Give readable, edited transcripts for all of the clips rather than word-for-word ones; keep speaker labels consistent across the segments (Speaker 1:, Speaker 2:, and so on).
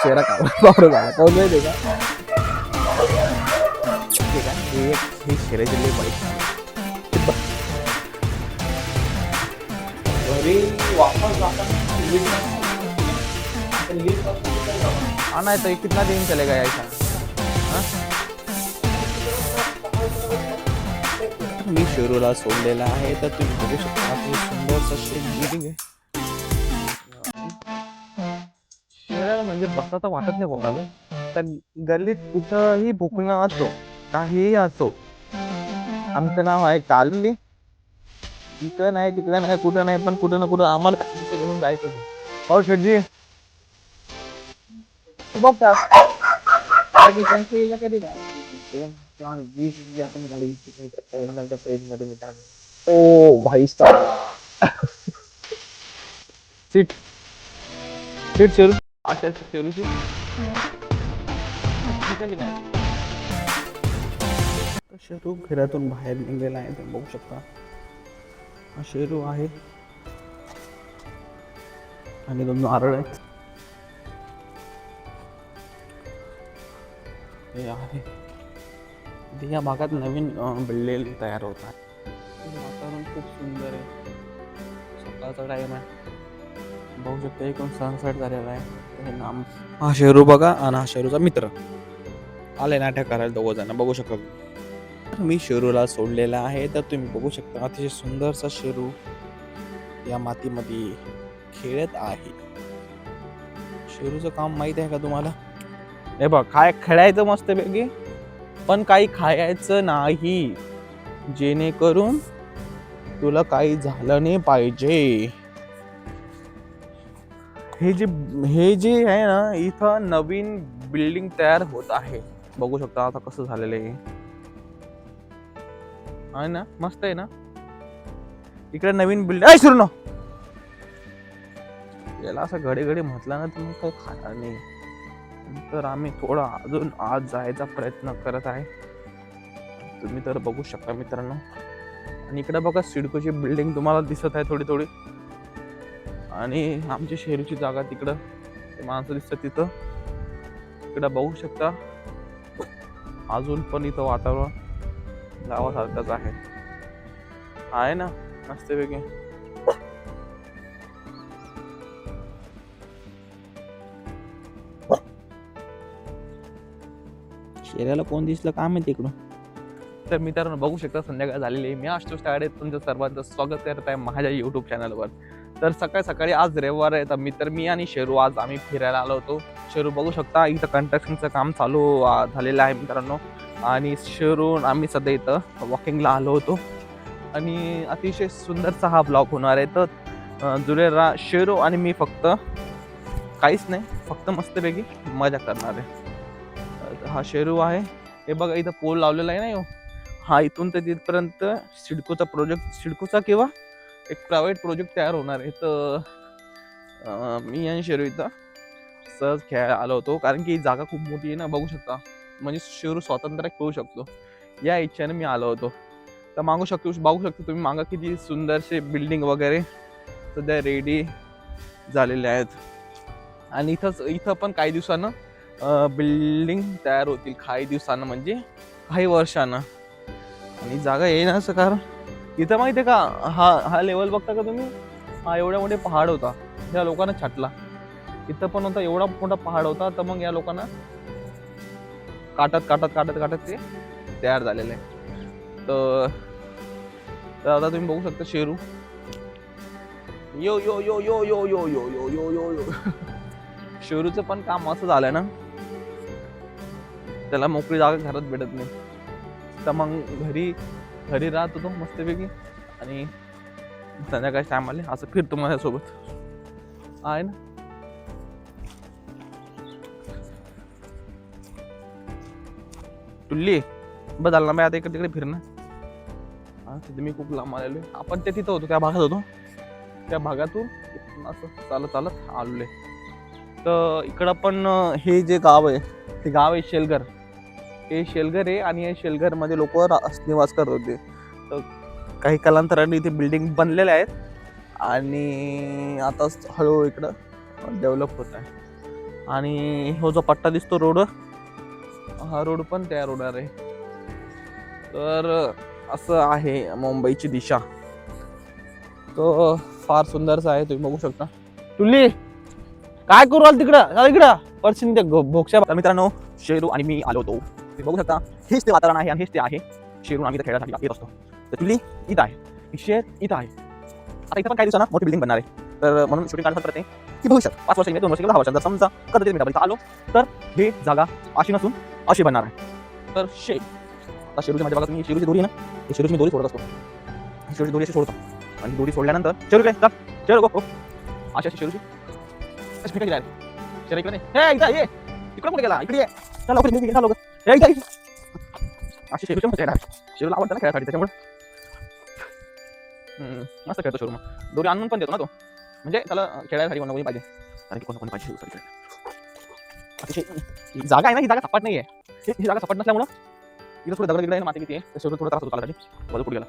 Speaker 1: चेहरा कावरा झाला कोण माहिती का ठीक आहे हे शेराची बाईक घरी वापस जाताना आना है तो कितना दिन चलेगा ऐसा मी शिरूरला सोडलेला आहे तर तुम्ही बघू शकता सुंदर बिल्डिंग आहे शिराला म्हणजे बसता तर वाटत नाही कोणाला तर गल्लीत कुठंही भुकणं असो काहीही असो आमचं नाव आहे कालनी इकडं नाही तिकडं नाही कुठं नाही पण कुठं ना कुठं आम्हाला घेऊन जायचं और शेटजी बघता ओ भाई साहब सीट सीट शेरू अच्छा शेरूची शेरू घरातून बाहेर निघलेला आहे तुम्ही बघू शकता हा शेरू आहे आणि दोन नारळ आहेत हे आहे या भागात नवीन बिल्डिंग तयार होत आहे वातावरण खूप सुंदर आहे सकाळचा टाइम आहे बघू शकता एक सनसेट झालेला आहे हे नाम हा शेरू बघा आणि हा शेरूचा मित्र आले नाट्य करायला दोघं जण बघू शकता मी शेरूला सोडलेला आहे तर तुम्ही बघू शकता अतिशय सुंदरसा शेरू या मातीमध्ये खेळत आहे शेरूचं काम माहित आहे का तुम्हाला हे बघ काय खेळायचं मस्त पैकी पण काही खायचं नाही जेणेकरून तुला काही झालं नाही पाहिजे हे जे आहे ना इथं नवीन बिल्डिंग तयार होत आहे बघू शकता आता कसं झालेलं आहे ना मस्त आहे ना इकडे नवीन बिल्डिंग सुरू ना याला असं घडी घडी म्हटलं ना तुम्ही काही खाणार नाही तर आम्ही थोडा अजून आज जायचा प्रयत्न करत आहे तुम्ही तर बघू शकता मित्रांनो आणि इकडे बघा सिडकोची बिल्डिंग तुम्हाला दिसत आहे थोडी थोडी आणि आमची शेरूची जागा तिकडं ते माणसं दिसतात तिथं इकडं बघू शकता अजून पण इथं वातावरण गावासारखंच आहे ना मस्तपैकी शेऱ्याला कोण दिसलं काम आहे तिकडून तर मित्रांनो बघू शकता संध्याकाळ झालेली आहे मी आशुतोष तायडे तुमचं सर्वांचं स्वागत करत आहे माझ्या युट्यूब चॅनलवर तर सकाळी आज रविवार आहे तर मी आणि शेरू आज आम्ही फिरायला आलो होतो शेरू बघू शकता इथं कंस्ट्रक्शनचं काम चालू झालेलं आहे मित्रांनो आणि शेरू आम्ही सध्या इथं वॉकिंगला आलो होतो आणि अतिशय सुंदरसा हा ब्लॉग होणार आहे तर जुळेरा शेरू आणि मी फक्त काहीच नाही फक्त मस्तपैकी मजा करणार आहे हा शेरू आहे हे बघा इथं पोल लावलेला आहे ना हा इथून तर तिथपर्यंत सिडकोचा किंवा एक प्रायव्हेट प्रोजेक्ट तयार होणार आहे तर मी आणि शेरू इथं सहज खेळायला आलो होतो कारण की ही जागा खूप मोठी आहे ना बघू शकता म्हणजे शेरू स्वातंत्र्य खेळू शकतो या इच्छेने मी आलो होतो तर बघू शकतो तुम्ही मागं किती सुंदरसे बिल्डिंग वगैरे सध्या रेडी झालेले आहेत आणि इथं पण काही दिवसानं बिल्डिंग तयार होतील काही दिवसानं म्हणजे काही वर्षानं आणि जागा येईन असं कारण इथं माहिती आहे का हा लेवल बघता का तुम्ही हा एवढा मोठे पहाड होता या लोकांना छाटला इथं पण होता एवढा मोठा पहाड होता तर मग या लोकांना काटत ते तयार झालेलं आहे तर आता तुम्ही बघू शकता शेरू यो यो यो यो यो यो यो यो यो यो यो शेरूचं पण काम असं झालंय ना त्याला मोकळी जागा घरात भेटत नाही तर मग घरी राहत होतो मस्तपैकी आणि संध्याकाळी टाइम आले असं फिरतो माझ्यासोबत आहे ना टुल्ली बदल ना मी आता इकडे तिकडे फिरणं तिथे मी खूप लांब आलेलो आपण ते तिथं होतो त्या भागात होतो त्या भागातून असं चालत आलोय तर इकडं पण हे जे गाव आहे ते गाव आहे शेलघर हे शेलघर आहे आणि या शेलघरमध्ये लोक निवास करत होते तर काही कालांतराने इथे बिल्डिंग बनलेल्या आहेत आणि आता हळूहळू इकडं डेव्हलप होत आहे आणि हो जो पट्टा दिसतो रोड, हा रोड पण त्या रोडवर आहे. तर असं आहे मुंबईची दिशा. तो फार सुंदरसा आहे, तुम्ही बघू शकता. टुल्ली काय करू आल तिकडं, इकडं परशीन ते भोक्ष्या. तर मित्रांनो, शेरू आणि मी आलो होतो. तुम्ही बघू शकता, हेच ते वातावरण आहे आणि हेच ते आहे. शेरू आम्ही खेळासाठी येत असतो. तर टुल्ली इथं आहे, शेर इथं आहे. आता इथं पण काही दिवसांना मोठी बिल्डिंग बनणार आहे. तर म्हणून शूटिंग काढत करते की भविष्यात 5 वर्ष, 2 वर्ष, 10 वर्षात जर समजा कधीतरी मी आलो तर हे जागा अशी नसून अशी बनणार आहे. तर आता शेरूची माझ्या बघा, तुम्ही शेरूची दोरी आहे ना, ही शेरूची मी दोरी सोडत असतो. शेरूची दोरी अशी सोडतो आणि दोरी सोडल्यानंतर शेरू काय शेरू गो अशी अशी शेरूची अशी फेकायची डायरेक्ट. शेरू इकडे हे इथं ये, इकडे कुठे गेला, इकडे ये, चल लवकर निघ, चल लवकर, हे इथं अशी शेरूची मजा आहे. शेरूला आवडतं ना खेळासाठी, त्याच्यामुळे मस्त खेळतो शेरू. मग दोरी आणून पण देतो ना तो, म्हणजे त्याला खेळायसाठी कोणी पाहिजे. कारण की कोणी पाहिजे शेरूसाठी खेळायला. अतिशय जागा आहे ना, ही जागा सपाट नाही आहे. ही जागा सपाट नसल्यामुळं इथं थोडं दगड आहे, माती किती आहे, तर शेरू थोडा त्रास होतो चालायसाठी. बाजू कुठे गेला,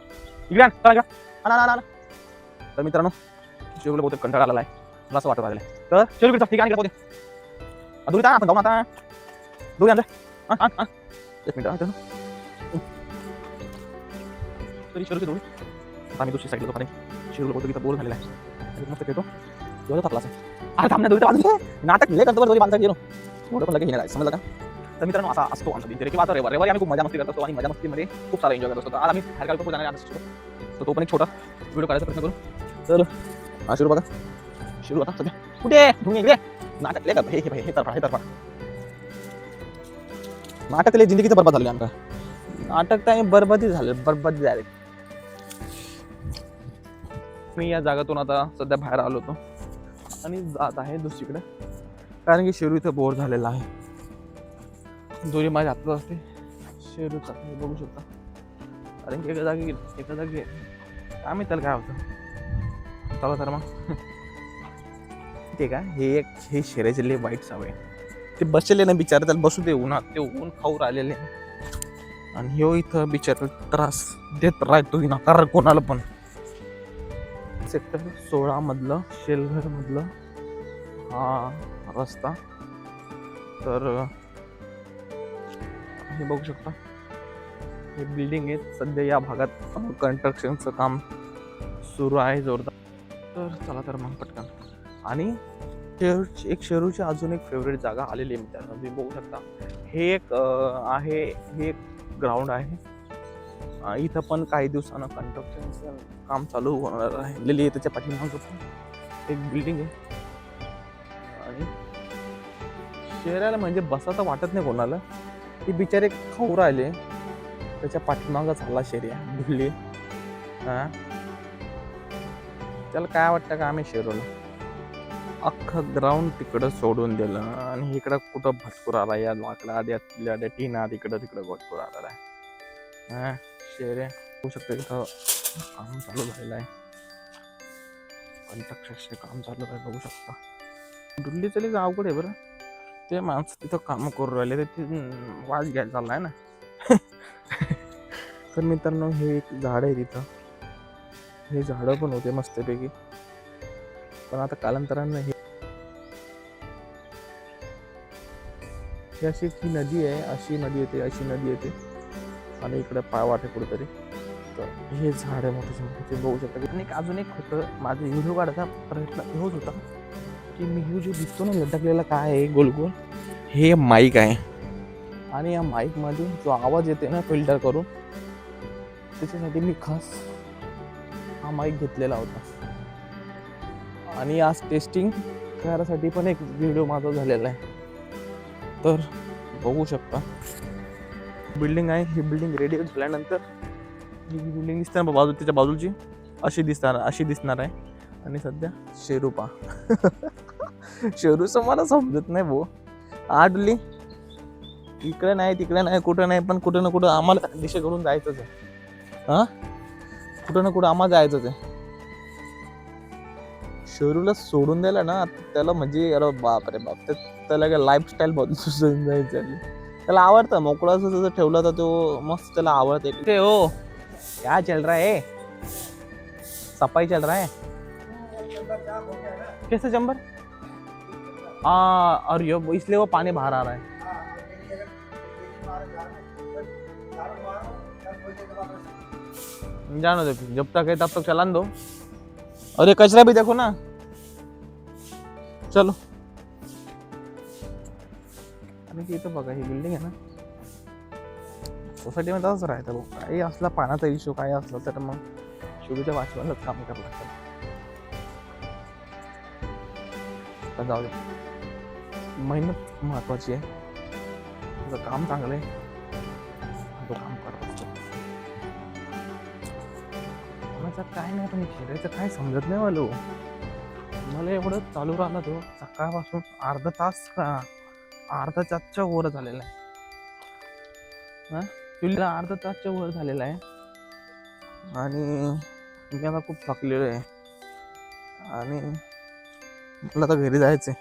Speaker 1: इकडे चला का. तर मित्रांनो, शेरूला बहुतेक कंटाळा आलेला आहे, मला असं वाटत राहिलं. तर शेरू ठीक आहे, इकडे दोरी आपण जाऊन आता दोरी आणलं. एक मिनिट, तरी शेरूची दोरी आम्ही दुसरी साईडला पाणी. शेरूला बहुतेक इथं बोर झालेला आहे, मस्त खेळतो. एवढं थकला असेल. अरे थांबण्या दोरी बाजू नाटक लिहिले करतो, दोरी बांधता गेलो एवढं पण लगेच घेणार आहे, समजलं का. तर मित्रांनो, असा असतो आमचा दिनचर्या किंवा आता रविवारी आम्ही खूप मजा मस्ती करत असतो आणि मजा मस्तीमध्ये खूप सारा एन्जॉय करत असतो. आज आम्ही बाहेर काढतो जाणार आहे, तर तो पण एक छोटा व्हिडिओ काढायचा प्रयत्न करू. तर हा शेरू बघा, शेरू आता सध्या कुठे तुम्ही इकडे नाटक लिहिले का, हे तरफा नाटक लिहिले, जिंदगीचं बरबाद झालं आमचा नाटक. काय बरबादी झाले. मी या जागातून आता सध्या बाहेर आलो होतो आणि जात आहे दुसरीकडे, कारण की शेरू इथं बोर झालेला आहे. दोरी माझ्या हातात असते, शेरूचा बघू शकता. कारण की एका जागी आम्ही त्याला काय होतं. चला तर मग ते का हे शेराचे लय वाईट सवय. ते बसले ना बिचारे, त्याला बसू दे उन्हात, ते ऊन खाऊ राहिलेले आणि ह्यो इथं बिचारा त्रास देत राहतो विनाकार कोणाला पण. सेक्टर 16 मधलं, शेलघर मधलं हा रस्ता. तर हे बघू शकता, हे बिल्डिंग आहे. सध्या या भागात कन्स्ट्रक्शनचं काम सुरू आहे जोरदार. तर चला तर मग पटकन. आणि शेरूची अजून एक फेवरेट जागा आलेली आहे मित्रांनो, तुम्ही बघू शकता. हे एक आहे, हे एक ग्राउंड आहे. इथं पण काही दिवसानं कन्स्ट्रक्शनचं काम चालू होणार आहे. त्याच्या पाठीमागं पण एक बिल्डिंग आहे. आणि शेराला म्हणजे बसायचं वाटत नाही कोणाला, ती बिचारे खाऊ राहिले. त्याच्या पाठीमागं झाला शेर्या भिडली. त्याला काय वाटतं का आम्ही शेरूला अख्खं ग्राउंड तिकडं सोडून दिलं आणि इकडं कुठं भटकूर आला, या लाकडा टीना तिकडं भटकूर आलेला आहे. शेऱ्या होऊ शकतं इथं काम चालू झालेलं आहे, कन्स्ट्रक्शनचे काम चालू आहे, बघू शकता. दिल्ली चली अवघड आहे बरं. ते माणसं तिथं काम करू राहिले, ते वाज घ्यायला चाललाय ना. तर मित्रांनो, हे एक झाड आहे तिथं, हे झाडं पण होते मस्तपैकी, पण आता कालांतरानं हे अशी ती नदी आहे, अशी नदी येते आणि इकडे पायवाट आहे कुठेतरी. तर हे झाड आहे मोठे मोठे, ते बघू शकता. आणि अजून एक होतं, माझा व्हिडिओ काढायचा प्रयत्न हेच होता की मी हे जो दिसतो ना लटकलेला काय आहे गोल गोल, हे माईक आहे. आणि या माईकमध्ये जो आवाज येते ना फिल्टर करून, त्याच्यासाठी मी खास हा माईक घेतलेला होता. आणि आज टेस्टिंग करायसाठी पण एक व्हिडिओ माझा झालेला आहे. तर बघू शकता, बिल्डिंग आहे. ही बिल्डिंग रेडी झाल्यानंतर ही बिल्डिंग दिसते ना त्याच्या बाजूची, अशी दिसणार आहे. आणि सध्या शेरू पा शेरूचं मला समजत नाही भाऊ. आडली इकडे नाही तिकडे नाही कुठं नाही, पण कुठं ना कुठं आम्हाला दिशेकडून जायचंच आहे. कुठं ना कुठं आम्हाला जायचंच आहे. शेरूला सोडून द्यायला ना त्याला, म्हणजे अरे बाप रे बाप, त्याला काय लाईफस्टाईल बदलून जायचं. त्याला आवडतं मोकळा असं ठेवलं तर तो मस्त त्याला आवडते. ते हो क्या चल रहा है, सफाई चल रहा है. कैसे चंबर हाँ, और ये इसलिए वो पानी बाहर आ रहा है। जानो दे, जब तक है तब तक चलान दो। और ये कचरा भी देखो ना। चलो, अरे ये तो बघा, ही बिल्डिंग आहे ना, सोसायटीमध्ये तसंच राहतं भाऊ. काही असला पाण्याचा इश्यू काय असला तर मग शेवटी वाचवायलाच काम करावं लागतं. तर जाऊ दे, मेहनत महत्वाची आहे. तुझं काम चांगलं आहे, तो काम करत असतो. कोणाचं काय नाही, पण खेळायचं काय समजत नाही मला एवढं चालू राहिला तो सकाळपासून अर्धा तास का अर्धा तासच्या वर झालेला आहे. हा, तुला अर्धा तासच्या वर झालेला आहे आणि मी आता खूप थकलेलो आहे आणि मला आता घरी जायचंय.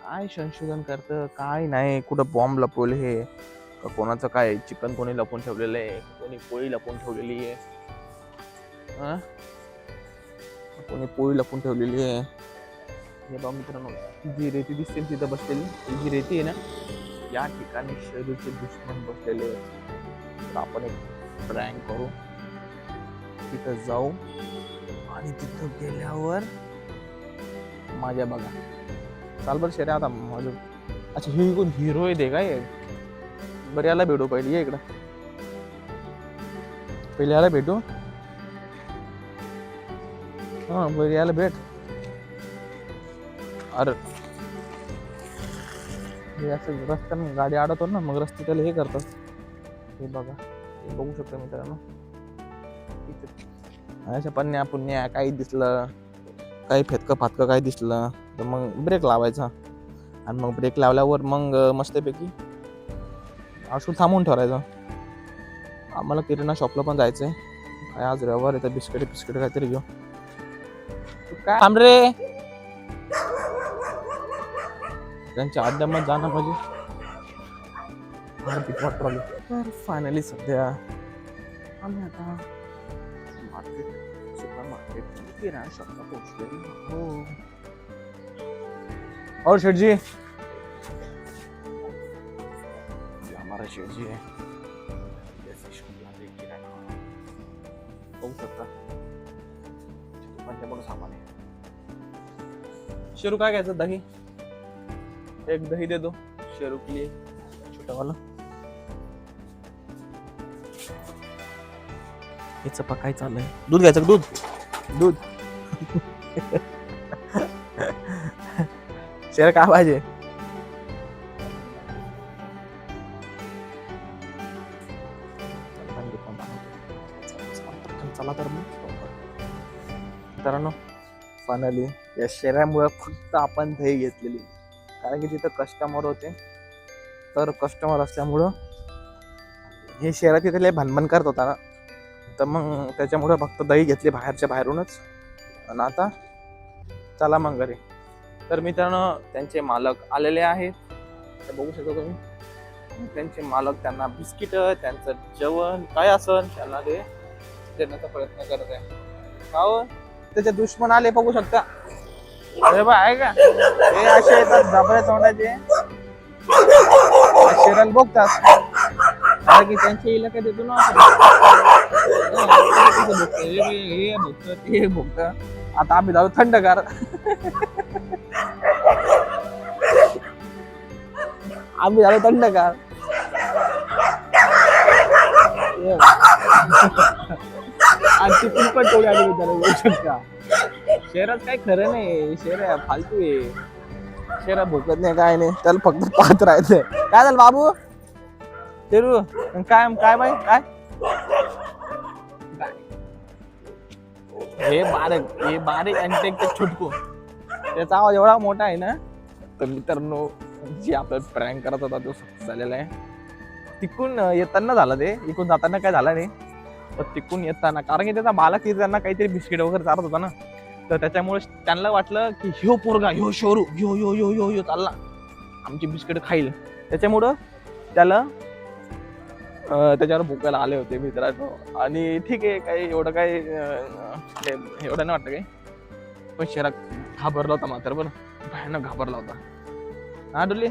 Speaker 1: काय संशोधन करतं काय नाही, कुठं बॉम्ब लपवले हे का, कोणाचं काय चिकन कोणी लपवून ठेवलेलं आहे, कोणी पोळी लपवून ठेवलेली आहे, कोणी पोळी लपवून ठेवलेली आहे. हे बघा मित्रांनो, जी रेती दिसते तिथं बसलेली, जी रेती आहे ना, या ठिकाणी शरीरचे दुश्मन बसलेले आहेत. तर आपण एक प्रँक करू, तिथं जाऊ आणि तिथं गेल्यावर माझ्या बघा. चाल बरं शेरे आता माझं. अच्छा, ही कोण हिरो आहे दे काय? बरं याला भेटू पहिले, ये इकडं, पहिले याला भेटू. हा बरं याला भेट. अरे हे असं रस्त्यानं गाडी अडवतो ना, मग रस्ते त्याला हे करतात. हे बघा, हे बघू शकता मित्रांनो, अशा पन्न्या पुन्या काही दिसलं, काही फेतकं फातकं काही दिसलं तर मग ब्रेक लावायचा आणि मग ब्रेक लावल्यावर मग मस्तपैकी आशू थांबून ठेवायचा. आम्हाला किराणा शॉपला पण जायचंय. काय आज रविवार आहे तर बिस्किट काहीतरी घेऊ. काय थांब रे, त्यांच्या अड्ड्यामध्ये जाणं पाहिजे. तर फायनली सध्या आम्ही आता सुपर मार्केट किराणा शॉपला पोहोचलेलो हो. और शेठ जी, हमारा शेठ जी है, बघू शकता पण सामान आहे. शेरू काय घ्यायचं? दही, एक दही दे दो शेरू के लिए, छोटा वाला. याचं पा काय चाललंय? दूध घ्यायचं का? दूध शेर काय पाहिजे? चला तर मग मित्रांनो, फायनली या शेऱ्यामुळे फक्त आपण दही घेतलेली, कारण की तिथं कस्टमर होते. तर कस्टमर असल्यामुळं हे शेरा तिथे लय भनभन करत होता ना, तर मग त्याच्यामुळं फक्त दही घेतली बाहेरच्या बाहेरूनच. आणि आता चला मग घरी. तर मित्रांनो, त्यांचे मालक आलेले आहेत, ते बघू शकता तुम्ही. त्यांचे मालक त्यांना बिस्किट, त्यांचं जेवण काय असेल त्यांना ते देण्याचा प्रयत्न करत आहे. हो, त्याचे दुश्मन आले बघू शकता. अरे बा आहे का, हे असे येतात जाबळे तोंडाचे, शेराला बघतात कारण की त्यांच्या इलाक्यात येतो ना, हे बघतं ते बघतं. आता आम्ही जाऊ थंडगार. आम्ही झालो थंडगार. आणि तिथून पण टोळी आली त्याला बघू शकता. शहरात काही खरं नाही, शहर फालतू आहे. शहरात भोकत नाही काय नाही, त्याला फक्त पाहत राहायचंय. काय झालं बाबू? शेरू काय काय बाई काय? हे बारीक आणि ते छोटकू, त्याचा आवाज एवढा मोठा आहे ना. तर मित्रांनो, जे आपलं प्रँक करत होता तो सक्सेस झालेला आहे. तिकून येताना झालं ते, इकडून जाताना काय झालं नाही, पण तिकून येताना कारण की त्याचा मालक तिथे त्यांना काहीतरी बिस्किट वगैरे चालत होता ना, तर त्याच्यामुळे त्यांना वाटलं की ह्यो पोरगा, ह्यो शोरू, ह्यो ह्यो ह्यो ह्यो ह्यो चालला आमची बिस्किट खाईल. त्याच्यामुळं त्याला त्याच्यावर भुकायला आले होते मित्रांनो. आणि ठीक आहे, काही एवढं काही एवढं नाही वाटतं काही, पण शहरात घाबरला होता मात्र. बरं भयानक घाबरला होता. हा डोली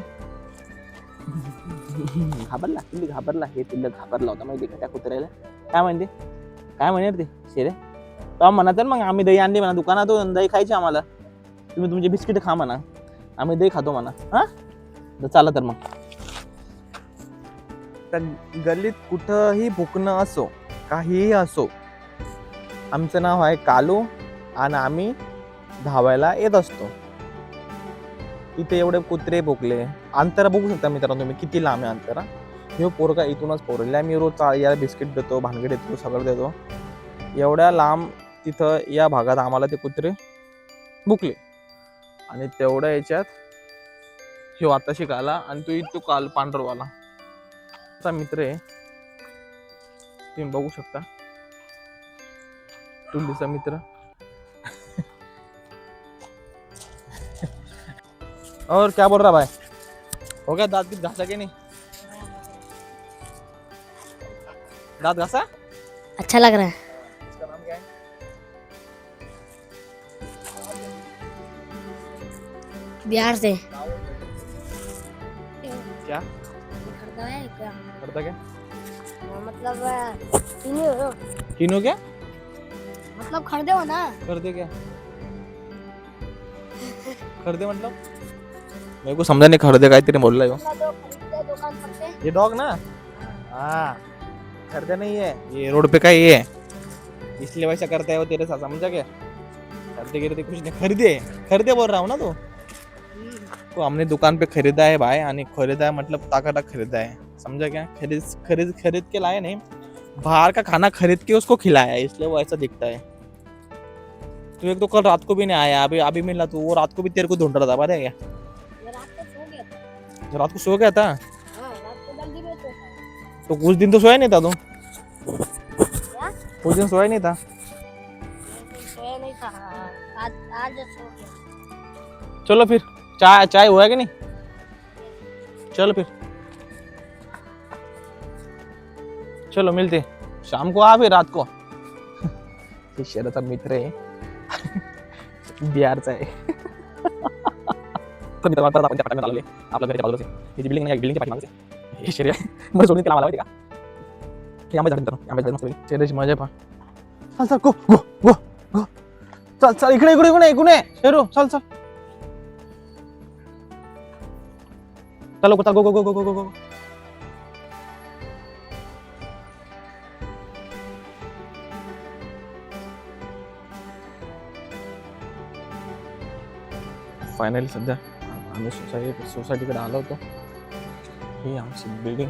Speaker 1: घाबरला, पिल्ली घाबरला, हे पिल्ल घाबरला होता माहिती का त्या कुत्र्याला. काय म्हणते, काय म्हणत ते शेरे तो म्हणा. मग आम्ही दही आणली म्हणा दुकानातून, दही खायची आम्हाला, तुम्ही तुमचे बिस्किट खा म्हणा, आम्ही दही खातो म्हणा. हा चाला तर मग. तर गल्लीत कुठंही भुकणं असो, काहीही असो, आमचं नाव आहे कालू आणि आम्ही धावायला येत असतो. इथे एवढे कुत्रे भुकले, अंतर बघू शकता मित्रांनो तुम्ही किती लांब आहे अंतर. हे पोरगा इथूनच पोरला मी रोज याला बिस्किट देतो, भानगड देतो, सगळं देतो. एवढ्या लांब तिथं या भागात आम्हाला ते कुत्रे भुकले आणि तेवढ्या याच्यात ह्यो आता शिकाला आणि तो काल पांढरवाला असा मित्र आहे. तुम्ही बघू शकता टुल्लीचा मित्र. और क्या बोल रहा भाई, हो गया दांत घासा के नहीं? दांत घासा?
Speaker 2: अच्छा लग रहा है.
Speaker 1: इसका नाम क्या है?
Speaker 2: बिहार से.
Speaker 1: क्या
Speaker 2: खरीदा है क्या?
Speaker 1: करता क्या?
Speaker 2: मतलब चीनी हो,
Speaker 1: किनो क्या
Speaker 2: मतलब खरीदे हो ना.
Speaker 1: कर दे क्या कर दे मतलब मेरे को समझा नहीं. खरीदे काहीतरी बोलला ह्यो.
Speaker 2: तो खरीदते दुकान पर से.
Speaker 1: ये डॉग ना, हाँ खरीदा नहीं है, ये रोड पे का ही है, इसलिए वैसा करता है वो तेरे साथ, समझा क्या? खरीदे गिरते कुछ नहीं, खरीदे खरीदे बोल रहा हूँ ना. तो हमने दुकान पे खरीदा है भाई, आणि खरीदा है मतलब ताकत खरीदा है, समझा क्या? खरीद खरीद खरीद के लाए नहीं, बाहर का खाना खरीद के उसको खिलाया है, इसलिए वो ऐसा दिखता है. तो एक तो कल रात को भी नहीं आया, अभी अभी मिला तो वो रात को भी तेरे को ढूंढ रहा था, पता है क्या?
Speaker 2: ये रात को सो गया था.
Speaker 1: रात को सो गया था.
Speaker 2: हाँ, रात को जल्दी में सोता.
Speaker 1: तो कुछ दिन तो सोया नहीं था तू,
Speaker 2: क्या?
Speaker 1: कुछ दिन सोया नहीं था.
Speaker 2: सोया नहीं था. आज आज सो गया.
Speaker 1: चलो फिर चाय चाय हुआ कि नहीं? चलो फिर चलो मिलते शाम को, आ फिर रात को. शहराचा मित्र आहे, बिहारचा आहे. तर मित्र परत आपण त्या पाठीमागे आलेले आपल्या घराच्या बाजूलाच आहे. ही जी बिल्डिंग आहे, बिल्डिंगच्या पाठीमागच आहे हे शहर आहे. मला सोडून त्याला मला माहिती का हे आंबे झाड मित्रांनो, आंबे झाड मस्त शहराची मजा पहा. चल चल गो गो गो गो, चल चल इकडे इकडे इकडे इकडे शेरू, चल चल चलो चल गो गो गो गो गो गो. फायनली सध्या आम्ही सोसायटीकडे आलो होतो. ही आमची बिल्डिंग.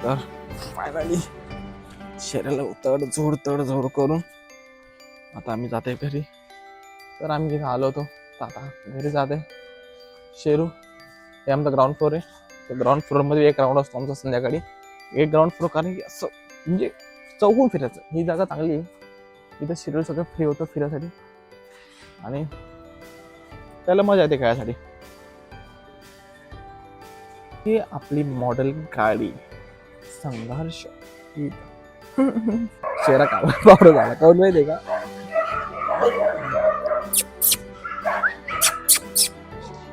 Speaker 1: तर फायनली शहराला तडजोड करून आता आम्ही जाते घरी. तर आम्ही तिथे आलो होतो, तर आता घरी जाते. शेरू हे आमचा ग्राउंड फ्लोर आहे. तर ग्राउंड फ्लोअरमध्ये एक राऊंड असतो आमचा संध्याकाळी. एक ग्राउंड फ्लोर, कारण की असं म्हणजे चौकून फिरायचं, ही जागा चांगली आहे. इथं शेड्यूल सगळं फ्री होतं फिरायसाठी आणि त्याला मजा येते खेळायसाठी. ही आपली मॉडेल गाडी संघर्ष. शेरा कावड झाला, काऊन माहिती का?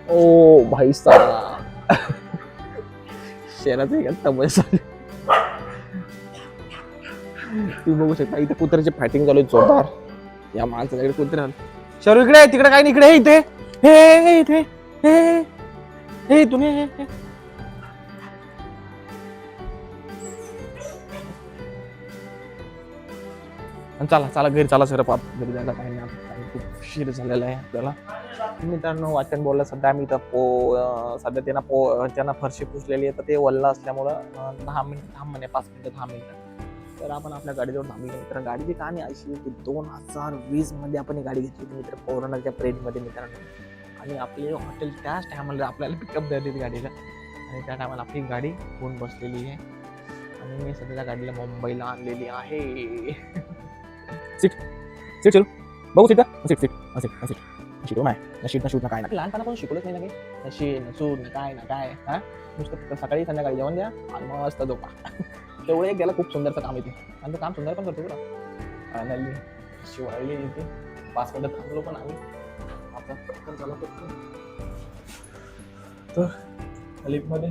Speaker 1: ओ भाई साहब, शेराचं एक तमाशा. तुम्ही बघू शकता इथे कुत्र्याची फायटिंग चालू आहे जोरदार. या माणसाकडे कुत्रे आले. शेरू इकडे, तिकडे काय नाही, इकडे इथे हे इथे हे हे तुम्ही हे. चला चला घरी चला सर, पाप घरी जायला काही नाही, खूप उशीर झालेला आहे आपल्याला. मित्रांनो वाचन बोलला सध्या आम्ही इथं सध्या त्यांना फरशी पुसलेली आहे, तर ते वल्ला असल्यामुळं 10 मिनिट थांब म्हणे, 5 मिनिटं 10 मिनिटं. तर आपण आपल्या गाडीजवळ थांबलो. मित्र गाडीची कहाणी अशी की 2020 मध्ये आपण ही गाडी घेतली होती मित्र, कोरोनाच्या पिरियडमध्ये मित्रांनो. आणि आपले हॉटेल त्याच टायमाला आपल्याला पिकअप द्यायची गाडीला, आणि त्या टायमाला आपली गाडी होऊन बसलेली आहे. आणि मी सध्या गाडीला मुंबईला आणलेली आहे. सीट सीट चल बघू seat seat seat seat seat शिकलो नाही नशीब नसून काय ना, लहानपणापासून शिकलोच नाही ना काही, नशीब नसून काय ना काय. हा नुसतं फक्त सकाळी संध्याकाळी जेवण द्या आणि मस्त झोपा. तेवढं एक गेला खूप सुंदरचं काम येते, आणि ते काम सुंदर पण करतो बरं. फायनली शिवायला येते. 5 मिनिटं थांबलो पण आम्ही. आता पटकन झाला पटकन. तर लिफ्टमध्ये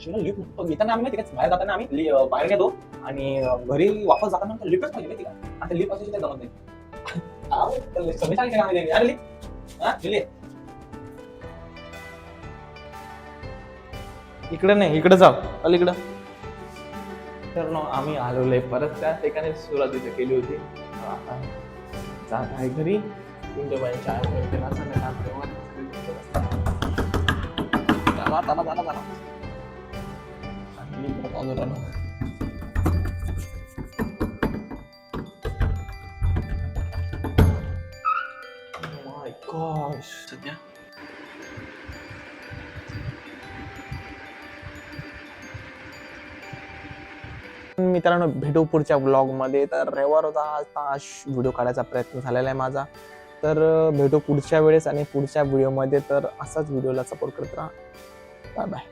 Speaker 1: लिफ्ट येताना आम्ही माहिती का बाहेर जाताना आम्ही बाहेर गेलो आणि घरी वापस जाताना लिफ्टच पाहिजे माहिती का. आता लिफ्ट असेल तर जमत नाही. सगळे सांगितले आम्ही अरे लिफ्ट हा दिली इकडे नाही इकडे जाऊ अलीकडं. तर आम्ही आलेलो परत त्या ठिकाणी सुरुवात तिथे केली होती. आता जात आहे घरी. चला माय गॉश सध्या मित्रांनो भेटू पुढच्या ब्लॉगमध्ये. तर रविवार होता आज व्हिडिओ काढायचा प्रयत्न झालेला आहे माझा. तर भेटू पुढच्या वेळेस आणि पुढच्या व्हिडिओमध्ये. तर असाच व्हिडिओला सपोर्ट करत राहा. Bye bye.